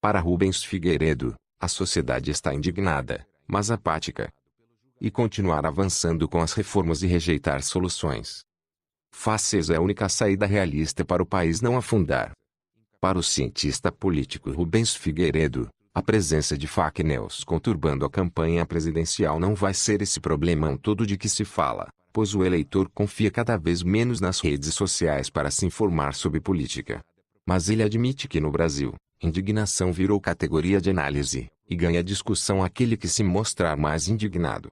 Para Rubens Figueiredo, a sociedade está indignada, mas apática. E continuar avançando com as reformas e rejeitar soluções fáceis é a única saída realista para o país não afundar. Para o cientista político Rubens Figueiredo, a presença de fake news conturbando a campanha presidencial não vai ser esse problemão todo de que se fala, pois o eleitor confia cada vez menos nas redes sociais para se informar sobre política. Mas ele admite que no Brasil, indignação virou categoria de análise, e ganha discussão aquele que se mostrar mais indignado.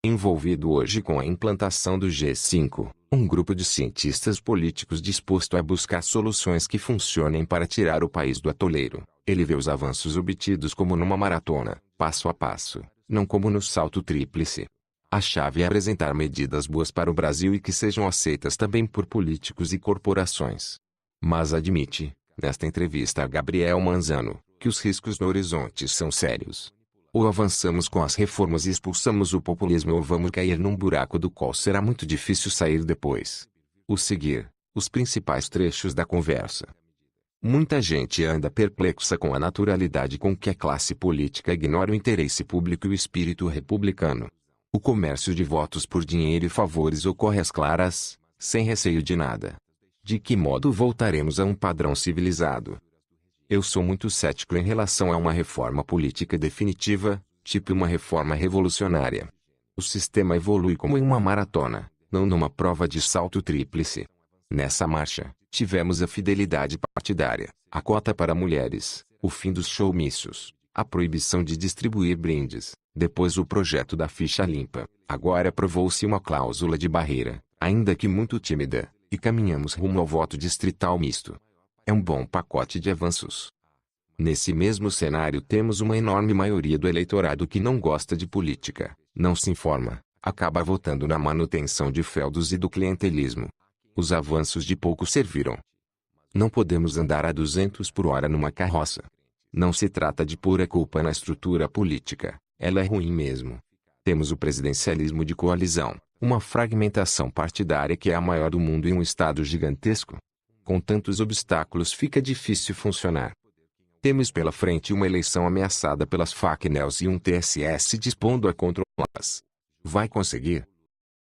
Envolvido hoje com a implantação do G5, um grupo de cientistas políticos disposto a buscar soluções que funcionem para tirar o país do atoleiro, ele vê os avanços obtidos como numa maratona, passo a passo, não como no salto tríplice. A chave é apresentar medidas boas para o Brasil e que sejam aceitas também por políticos e corporações. Mas admite, nesta entrevista a Gabriel Manzano, que os riscos no horizonte são sérios. Ou avançamos com as reformas e expulsamos o populismo ou vamos cair num buraco do qual será muito difícil sair depois. Seguir os principais trechos da conversa. Muita gente anda perplexa com a naturalidade com que a classe política ignora o interesse público e o espírito republicano. O comércio de votos por dinheiro e favores ocorre às claras, sem receio de nada. De que modo voltaremos a um padrão civilizado? Eu sou muito cético em relação a uma reforma política definitiva, tipo uma reforma revolucionária. O sistema evolui como em uma maratona, não numa prova de salto tríplice. Nessa marcha, tivemos a fidelidade partidária, a cota para mulheres, o fim dos showmícios, a proibição de distribuir brindes, depois o projeto da ficha limpa. Agora aprovou-se uma cláusula de barreira, ainda que muito tímida, e caminhamos rumo ao voto distrital misto. É um bom pacote de avanços. Nesse mesmo cenário temos uma enorme maioria do eleitorado que não gosta de política, não se informa, acaba votando na manutenção de feudos e do clientelismo. Os avanços de pouco serviram. Não podemos andar a 200 por hora numa carroça. Não se trata de pura culpa na estrutura política, ela é ruim mesmo. Temos o presidencialismo de coalizão, uma fragmentação partidária que é a maior do mundo em um estado gigantesco. Com tantos obstáculos fica difícil funcionar. Temos pela frente uma eleição ameaçada pelas fake news e um TSE dispondo a controlá-las. Vai conseguir?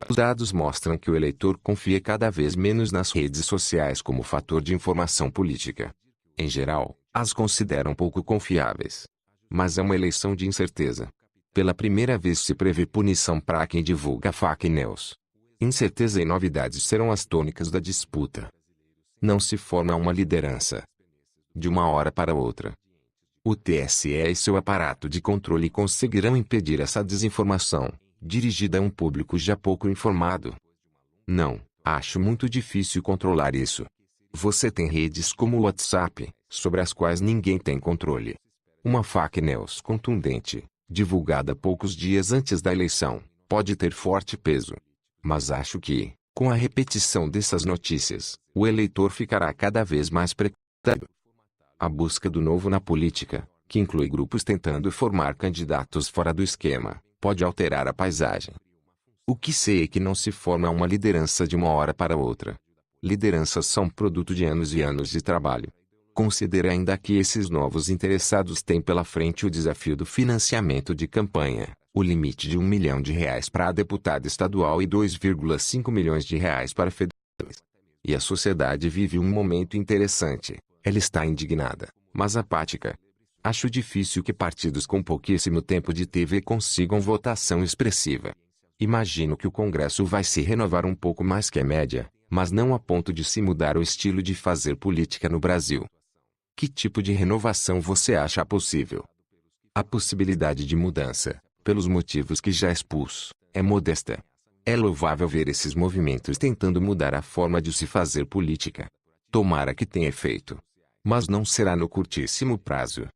Os dados mostram que o eleitor confia cada vez menos nas redes sociais como fator de informação política. Em geral, as consideram pouco confiáveis. Mas é uma eleição de incerteza. Pela primeira vez se prevê punição para quem divulga fake news. Incerteza e novidades serão as tônicas da disputa. Não se forma uma liderança de uma hora para outra. O TSE e seu aparato de controle conseguirão impedir essa desinformação, dirigida a um público já pouco informado. Não, acho muito difícil controlar isso. Você tem redes como o WhatsApp, sobre as quais ninguém tem controle. Uma fake news contundente, divulgada poucos dias antes da eleição, pode ter forte peso. Mas acho que, com a repetição dessas notícias, o eleitor ficará cada vez mais preocupado. A busca do novo na política, que inclui grupos tentando formar candidatos fora do esquema, pode alterar a paisagem. O que sei é que não se forma uma liderança de uma hora para outra. Lideranças são produto de anos e anos de trabalho. Considere ainda que esses novos interessados têm pela frente o desafio do financiamento de campanha, o limite de R$ 1 milhão para deputado estadual e R$ 2,5 milhões para federais. E a sociedade vive um momento interessante. Ela está indignada, mas apática. Acho difícil que partidos com pouquíssimo tempo de TV consigam votação expressiva. Imagino que o Congresso vai se renovar um pouco mais que a média, mas não a ponto de se mudar o estilo de fazer política no Brasil. Que tipo de renovação você acha possível? A possibilidade de mudança, pelos motivos que já expus, é modesta. É louvável ver esses movimentos tentando mudar a forma de se fazer política. Tomara que tenha efeito. Mas não será no curtíssimo prazo.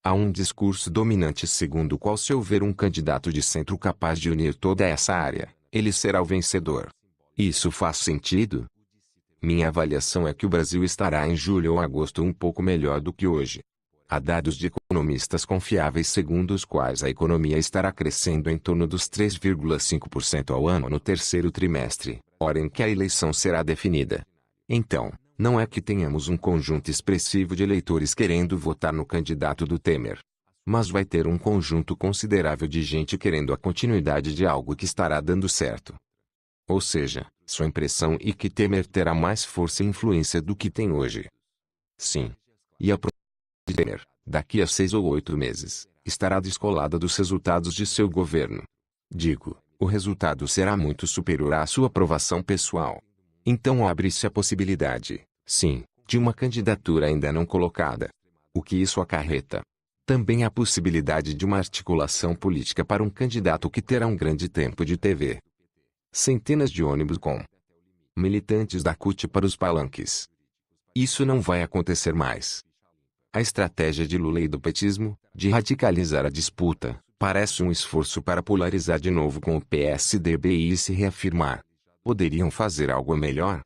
Há um discurso dominante segundo o qual se houver um candidato de centro capaz de unir toda essa área, ele será o vencedor. Isso faz sentido? Minha avaliação é que o Brasil estará em julho ou agosto um pouco melhor do que hoje. Há dados de economistas confiáveis segundo os quais a economia estará crescendo em torno dos 3,5% ao ano no terceiro trimestre, hora em que a eleição será definida. Então, Não é que tenhamos um conjunto expressivo de eleitores querendo votar no candidato do Temer. Mas vai ter um conjunto considerável de gente querendo a continuidade de algo que estará dando certo. Ou seja, sua impressão é que Temer terá mais força e influência do que tem hoje. Sim. E a de Temer, daqui a 6 ou 8 meses, estará descolada dos resultados de seu governo. Digo, o resultado será muito superior à sua aprovação pessoal. Então abre-se a possibilidade, sim, de uma candidatura ainda não colocada. O que isso acarreta? Também a possibilidade de uma articulação política para um candidato que terá um grande tempo de TV. Centenas de ônibus com militantes da CUT para os palanques. Isso não vai acontecer mais. A estratégia de Lula e do petismo, de radicalizar a disputa, parece um esforço para polarizar de novo com o PSDB e se reafirmar. Poderiam fazer algo melhor?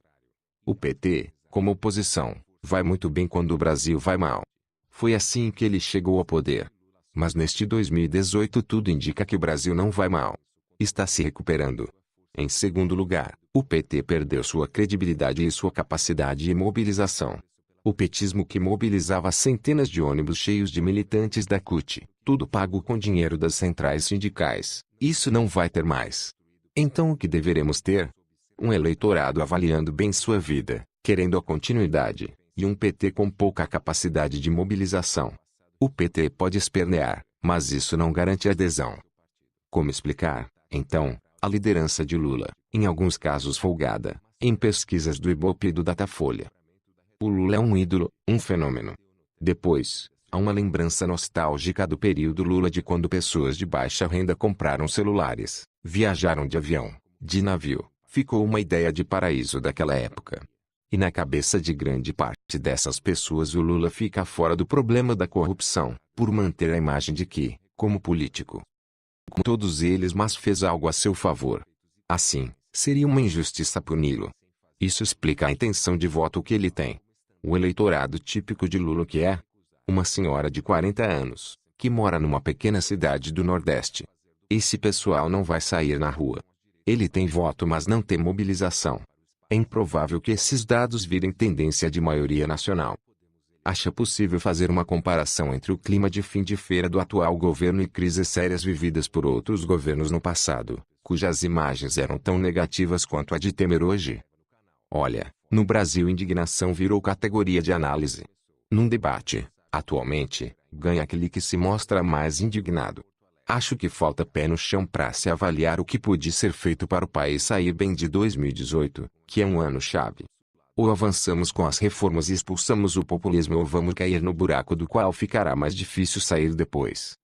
O PT, como oposição, vai muito bem quando o Brasil vai mal. Foi assim que ele chegou ao poder. Mas neste 2018 tudo indica que o Brasil não vai mal. Está se recuperando. Em segundo lugar, o PT perdeu sua credibilidade e sua capacidade de mobilização. O petismo que mobilizava centenas de ônibus cheios de militantes da CUT, tudo pago com dinheiro das centrais sindicais, isso não vai ter mais. Então o que deveremos ter? Um eleitorado avaliando bem sua vida, querendo a continuidade, e um PT com pouca capacidade de mobilização. O PT pode espernear, mas isso não garante adesão. Como explicar, então, a liderança de Lula, em alguns casos folgada, em pesquisas do Ibope e do Datafolha? O Lula é um ídolo, um fenômeno. Depois, há uma lembrança nostálgica do período Lula de quando pessoas de baixa renda compraram celulares, viajaram de avião, de navio. Ficou uma ideia de paraíso daquela época. E na cabeça de grande parte dessas pessoas o Lula fica fora do problema da corrupção, por manter a imagem de que, como político, com todos eles, mas fez algo a seu favor. Assim, seria uma injustiça puni-lo. Isso explica a intenção de voto que ele tem. O eleitorado típico de Lula que é uma senhora de 40 anos, que mora numa pequena cidade do Nordeste. Esse pessoal não vai sair na rua. Ele tem voto, mas não tem mobilização. É improvável que esses dados virem tendência de maioria nacional. Acha possível fazer uma comparação entre o clima de fim de feira do atual governo e crises sérias vividas por outros governos no passado, cujas imagens eram tão negativas quanto a de Temer hoje? Olha, no Brasil indignação virou categoria de análise. Num debate, atualmente, ganha aquele que se mostra mais indignado. Acho que falta pé no chão para se avaliar o que pôde ser feito para o país sair bem de 2018, que é um ano-chave. Ou avançamos com as reformas e expulsamos o populismo ou vamos cair no buraco do qual ficará mais difícil sair depois.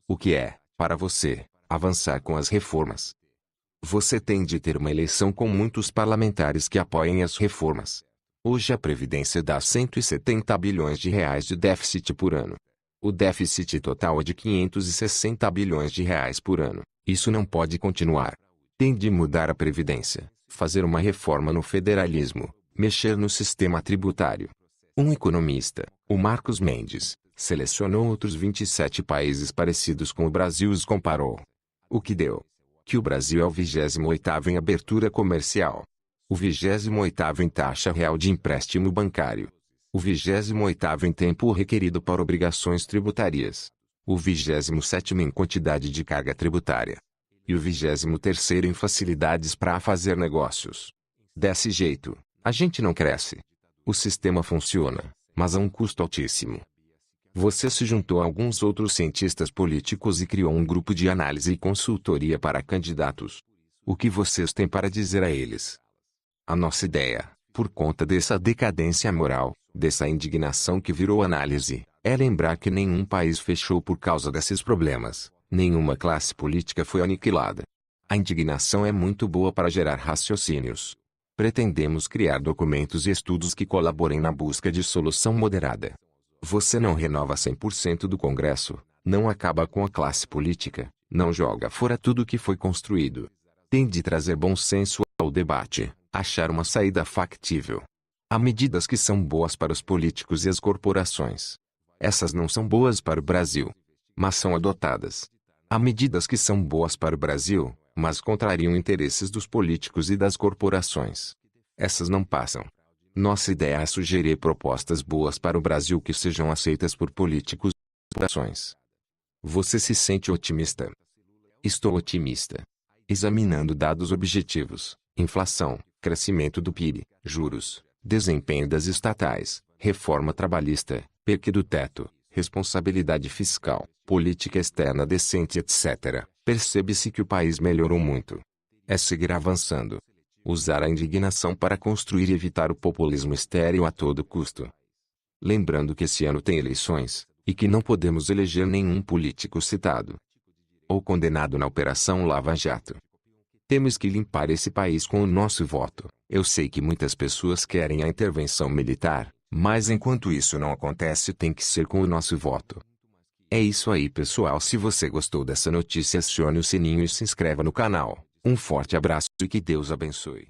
O que é, para você, avançar com as reformas? Você tem de ter uma eleição com muitos parlamentares que apoiem as reformas. Hoje a Previdência dá 170 bilhões de reais de déficit por ano. O déficit total é de 560 bilhões de reais por ano. Isso não pode continuar. Tem de mudar a Previdência, fazer uma reforma no federalismo, mexer no sistema tributário. Um economista, o Marcos Mendes, selecionou outros 27 países parecidos com o Brasil e os comparou. O que deu? Que o Brasil é o 28º em abertura comercial. O 28º em taxa real de empréstimo bancário. O 28º em tempo requerido para obrigações tributárias. O 27º em quantidade de carga tributária. E o 23º em facilidades para fazer negócios. Desse jeito, a gente não cresce. O sistema funciona, mas a um custo altíssimo. Você se juntou a alguns outros cientistas políticos e criou um grupo de análise e consultoria para candidatos. O que vocês têm para dizer a eles? A nossa ideia, por conta dessa decadência moral, dessa indignação que virou análise, é lembrar que nenhum país fechou por causa desses problemas, nenhuma classe política foi aniquilada. A indignação é muito boa para gerar raciocínios. Pretendemos criar documentos e estudos que colaborem na busca de solução moderada. Você não renova 100% do Congresso, não acaba com a classe política, não joga fora tudo que foi construído. Tem de trazer bom senso ao debate, achar uma saída factível. Há medidas que são boas para os políticos e as corporações. Essas não são boas para o Brasil, mas são adotadas. Há medidas que são boas para o Brasil, mas contrariam interesses dos políticos e das corporações. Essas não passam. Nossa ideia é sugerir propostas boas para o Brasil que sejam aceitas por políticos e populações. Você se sente otimista? Estou otimista. Examinando dados objetivos, inflação, crescimento do PIB, juros, desempenho das estatais, reforma trabalhista, PEC do teto, responsabilidade fiscal, política externa decente, etc., percebe-se que o país melhorou muito. É seguir avançando. Usar a indignação para construir e evitar o populismo estéril a todo custo. Lembrando que esse ano tem eleições, e que não podemos eleger nenhum político citado ou condenado na Operação Lava Jato. Temos que limpar esse país com o nosso voto. Eu sei que muitas pessoas querem a intervenção militar, mas enquanto isso não acontece tem que ser com o nosso voto. É isso aí, pessoal. Se você gostou dessa notícia, acione o sininho e se inscreva no canal. Um forte abraço e que Deus abençoe.